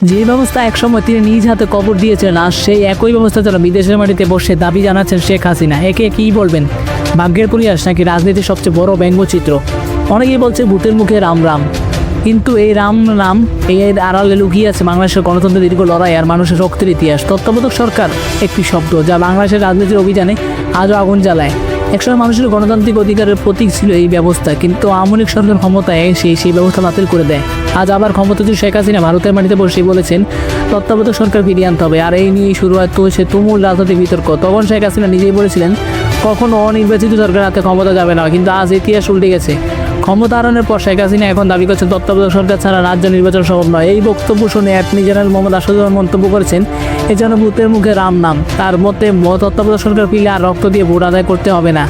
যে ব্যবস্থা একসময় তিনি নিজ হাতে কবর দিয়েছেন, আর সেই একই ব্যবস্থা যেন বিদেশের মাটিতে বসে দাবি জানাচ্ছেন শেখ হাসিনা। একে কী বলবেন, ভাগ্যের পরিহাস নাকি রাজনীতির সবচেয়ে বড় ব্যঙ্গচিত্র? অনেকেই বলছে ভূতের মুখে রাম রাম, কিন্তু এই রাম নাম এর আড়ালে লুকিয়ে আছে বাংলাদেশের গণতন্ত্রের দীর্ঘ লড়াই আর মানুষের শক্তির ইতিহাস। তত্ত্বাবধায়ক সরকার একটি শব্দ যা বাংলাদেশের রাজনীতির অভিযানে আজও আগুন জ্বালায়। একসময় মানুষের গণতান্ত্রিক অধিকারের প্রতীক ছিল এই ব্যবস্থা, কিন্তু আওয়ামী লীগ সরকার ক্ষমতায় সেই ব্যবস্থা বাতিল করে দেয়। আজ আবার ক্ষমতাচ্যুত শেখ হাসিনা ভারতের মাটিতে বসেই বলেছেন তত্ত্বাবধায়ক সরকার ফিরিয়ে আনতে হবে, আর এই নিয়েই শুরু হয় সে তুমুল রাজনৈতিক বিতর্ক। তখন শেখ হাসিনা নিজেই বলেছিলেন কখনো অনির্বাচিত সরকার হাতে ক্ষমতা যাবে না, কিন্তু আজ ইতিহাস উল্টে গেছে। ক্ষমতা আরোহণের পর শেখ হাসিনা এখন দাবি করছেন তত্ত্বাবধায়ক সরকার ছাড়া রাজ্য নির্বাচন সম্ভব নয়। এই বক্তব্য শুনে অ্যাটর্নি জেনারেল মোহাম্মদ আসাদুজ্জামান মন্তব্য করেছেন এ যেন ভূতের মুখে রাম নাম। তার মতে তত্ত্বাবধায়ক সরকার ফিরলে আর রক্ত দিয়ে ভোট আদায় করতে হবে না।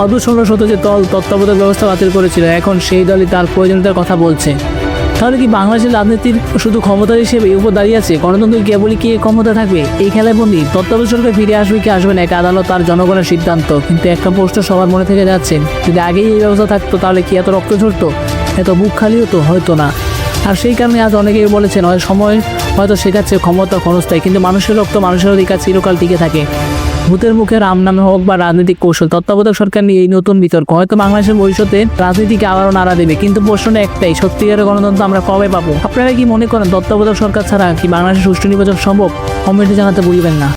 অদূর ষোলো শত যে দল তত্ত্বাবধায়ক ব্যবস্থা বাতিল করেছিল, এখন সেই দলই তার প্রয়োজনীয়তার কথা বলছে। তাহলে কি বাংলাদেশের রাজনীতির শুধু ক্ষমতা হিসেবে উপর দাঁড়িয়ে আছে? গণতন্ত্র কেবলই কি ক্ষমতা থাকবে এই খেলায় বন্দী? তত্ত্বাবধায়ক সরকার ফিরে আসবে কি আসবে না একটা আদালত আর জনগণের সিদ্ধান্ত। কিন্তু একটা প্রশ্ন সবার মনে থেকে যাচ্ছে, যদি আগেই এই ব্যবস্থা থাকতো তাহলে কি এত রক্ত ঝরতো, এত বুক খালি হতো? হয়তো না। আর সেই কারণে আজ অনেকেই বলেছেন সময় হয়তো শেখাচ্ছে ক্ষমতা ক্ষণস্থায়ী, কিন্তু মানুষের রক্ত মানুষের অধিকার চিরকাল টিকে থাকে। ভূতের মুখে রাম নামে হোক বা রাজনৈতিক কৌশল, তত্ত্বাবধায়ক সরকার নিয়ে এই নতুন বিতর্ক হয়তো বাংলাদেশের ভবিষ্যতে রাজনীতিকে আবারও নাড়া দেবে। কিন্তু প্রশ্নটা একটাই, সত্যিকারের গণতন্ত্র আমরা কবে পাবো? আপনারা কি মনে করেন তত্ত্বাবধায়ক সরকার ছাড়া কি বাংলাদেশের সুষ্ঠু নির্বাচন সম্ভব? কমেন্টে জানাতে ভুলবেন না।